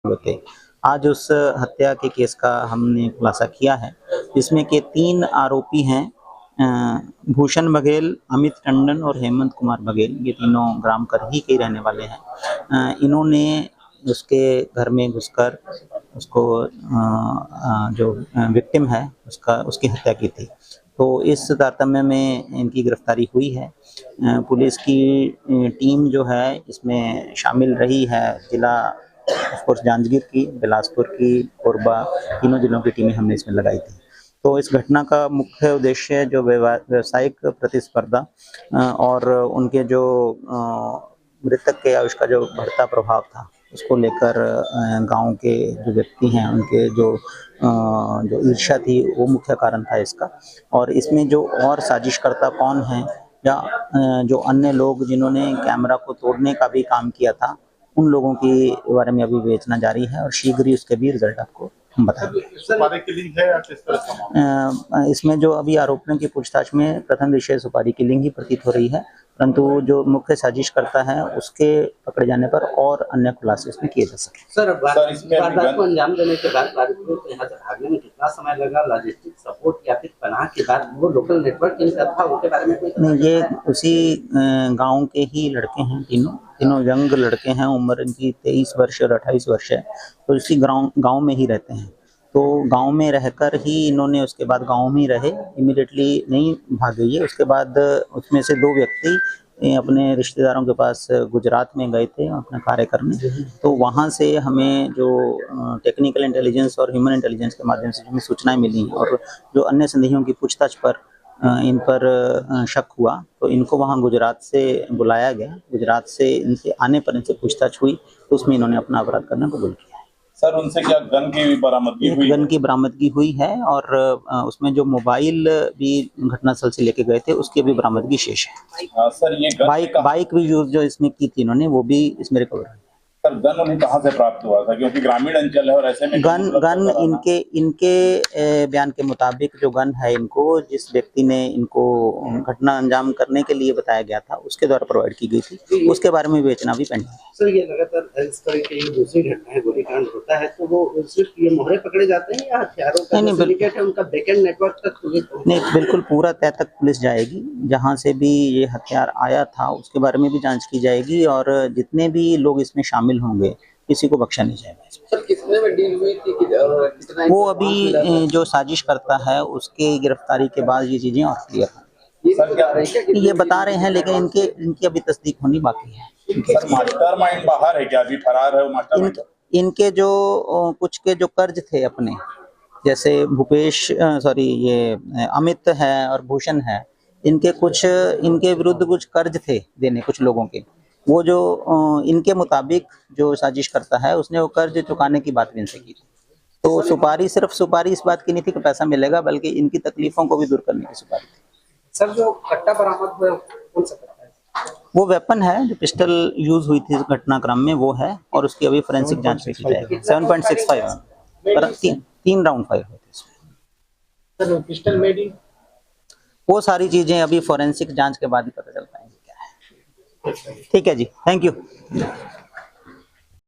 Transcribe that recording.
होते। आज उस हत्या के केस का हमने खुलासा किया है, जिसमें के 3 आरोपी हैं, भूषण बघेल, अमित टंडन और हेमंत कुमार बघेल। ये तीनों ग्राम करही के रहने वाले हैं। इन्होंने उसके घर में घुसकर उसको जो विक्टिम है उसकी हत्या की थी। तो इस तारतम्य में इनकी गिरफ्तारी हुई है। पुलिस की टीम जो है इसमें शामिल रही है, जिला ऑफ कोर्स जांजगीर की, बिलासपुर की, कोरबा, तीनों जिलों की टीमें हमने इसमें लगाई थी। तो इस घटना का मुख्य उद्देश्य जो व्यावसायिक प्रतिस्पर्धा और उनके जो मृतक के आयुष का जो बढ़ता प्रभाव था, उसको लेकर गांव के जो व्यक्ति हैं उनके जो ईर्ष्या थी, वो मुख्य कारण था इसका। और इसमें जो और साजिशकर्ता कौन है या जो अन्य लोग जिन्होंने कैमरा को तोड़ने का भी काम किया था, उन लोगों के बारे में अभी विवेचना जारी है और शीघ्र ही उसके भी रिजल्ट आपको हम बताएंगे। इसमें जो अभी आरोपियों की पूछताछ में प्रथम विषय सुपारी की लिंग ही प्रतीत हो रही है, परंतु जो मुख्य साजिश करता है उसके पकड़े जाने पर और अन्य खुलासे इसमें किए जा सके। सर, वारदात को अंजाम देने के बाद आरोपियों को यहाँ से भागने में कितना समय लगा? लॉजिस्टिक सपोर्ट या फिर पनाह के बाद वो लोकल नेटवर्क इनका था, उसके बारे में नहीं, ये उसी गांव के ही लड़के हैं, तीनों यंग लड़के हैं। उम्र इनकी 23 वर्ष और 28 वर्ष है। तो इसी गांव में ही रहते हैं। तो गांव में रहकर ही इन्होंने उसके बाद गांव में ही रहे, इमीडिएटली नहीं भागे ये। उसके बाद उसमें से 2 व्यक्ति अपने रिश्तेदारों के पास गुजरात में गए थे अपना कार्य करने। तो वहाँ से हमें जो टेक्निकल इंटेलिजेंस और ह्यूमन इंटेलिजेंस के माध्यम से हमें सूचनाएं मिली और जो अन्य संदेहियों की पूछताछ पर इन पर शक हुआ, तो इनको वहाँ गुजरात से बुलाया गया। गुजरात से इनसे आने पर इनसे पूछताछ हुई, तो उसमें इन्होंने अपना अपराध करना कबूल किया है। सर, उनसे क्या गन की बरामदगी हुई? गन की बरामदगी हुई है और उसमें जो मोबाइल भी घटनास्थल से लेके गए थे उसकी भी बरामदगी शेष है। सर, ये बाइक भी यूज जो इसमें की थी इन्होंने, वो भी इसमें रिकवर है। सर, गन उन्हें कहाँ से प्राप्त हुआ था? क्योंकि ग्रामीण अंचल है और ऐसे में गन इनके बयान के मुताबिक जो गन है इनको जिस व्यक्ति ने इनको घटना अंजाम करने के लिए बताया गया था उसके द्वारा प्रोवाइड की गई थी। उसके बारे में बेचना भी पेंडिंग है। सर, ये लगातार इस तरह की दूसरी घटनाएं गोलीकांड होता है, तो वो सिर्फ ये मोहरे पकड़े जाते हैं या हथियारों का सिंडिकेट है उनका बैकएंड नेटवर्क तक पुलिस नहीं, बिल्कुल पूरा तय तक पुलिस जाएगी। जहां से भी ये हथियार आया था उसके बारे में भी जांच की जाएगी और जितने भी लोग इसमें शामिल होंगे किसी को बख्शा नहीं जाएगा। सर, कितने में डील हुई थी? कितना वो अभी जो साजिश करता है उसके गिरफ्तारी के बाद ये चीजें और क्लियर होंगी। ये बता रहे हैं, लेकिन इनकी अभी तस्दीक होनी बाकी है। सर, मास्टरमाइंड बाहर है क्या? अभी फरार है वो मास्टरमाइंड? इनके जो कुछ के जो कर्ज थे अपने, जैसे ये अमित है और भूषण है, इनके विरुद्ध कुछ कर्ज थे देने कुछ लोगों के। वो जो इनके मुताबिक जो साजिश करता है उसने वो कर्ज चुकाने की बात भी इनसे की थी। तो सिर्फ सुपारी इस बात की नहीं थी कि पैसा मिलेगा, बल्कि इनकी तकलीफों को भी दूर करने की सुपारी थी। सर, जो कट्टा बरामद हुआ कौन सा कट्टा है? वो वेपन है जो पिस्टल यूज हुई थी इस घटनाक्रम में, वो है और उसकी अभी फोरेंसिक जांच की जाएगी। 7.65 तीन राउंड फायर हुए थे इसमें। सर, पिस्टल मेड इन, वो सारी चीजें अभी फोरेंसिक जांच के बाद ही पता चल पाएंगी क्या है। ठीक है जी, थैंक यू।